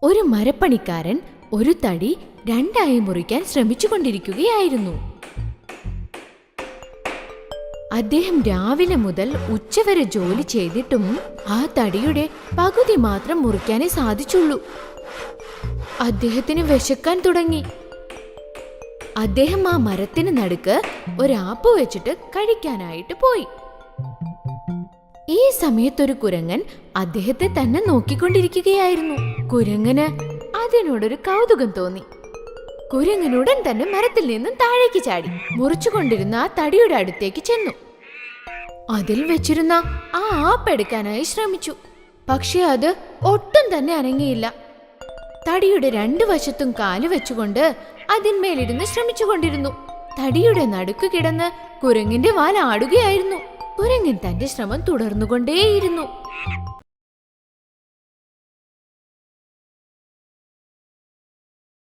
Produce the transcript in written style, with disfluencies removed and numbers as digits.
ഒരു മരപ്പണിക്കാരൻ ഒരു തടി രണ്ടായി മുറിക്കാൻ ശ്രമിച്ചുകൊണ്ടിരിക്കുകയായിരുന്നു. അദ്ദേഹം രാവിലെ മുതൽ ഉച്ചവരെ ജോലി ചെയ്തിട്ടും ആ തടിയുടെ പകുതി മാത്രം മുറിക്കാനേ സാധിച്ചുള്ളൂ. അദ്ദേഹത്തിന് വിശക്കാൻ തുടങ്ങി. അദ്ദേഹം ആ മരത്തിന് നടുക്ക് ഒരാപ്പ് വെച്ചിട്ട് കഴിക്കാനായിട്ട് പോയി. ഈ സമയത്തൊരു കുരങ്ങൻ അദ്ദേഹത്തെ തന്നെ നോക്കിക്കൊണ്ടിരിക്കുകയായിരുന്നു. കുരങ്ങന് അതിനോടൊരു കൗതുകം തോന്നി. കുരങ്ങൻ ഉടൻ തന്നെ മരത്തിൽ നിന്നും താഴേക്ക് ചാടി മുറിച്ചുകൊണ്ടിരുന്ന ആ തടിയുടെ അടുത്തേക്ക് ചെന്നു. അതിൽ വെച്ചിരുന്ന ആ ആപ്പ് എടുക്കാനായി ശ്രമിച്ചു. പക്ഷെ അത് ഒട്ടും തന്നെ അനങ്ങിയില്ല. തടിയുടെ രണ്ടു വശത്തും കാല് വെച്ചുകൊണ്ട് അതിന്മേലിരുന്ന് ശ്രമിച്ചുകൊണ്ടിരുന്നു. തടിയുടെ നടുക്ക് കിടന്ന് കുരങ്ങിന്റെ വാൽ ആടുകയായിരുന്നു. കുരങ്ങൻ തന്റെ ശ്രമം തുടർന്നുകൊണ്ടേയിരുന്നു.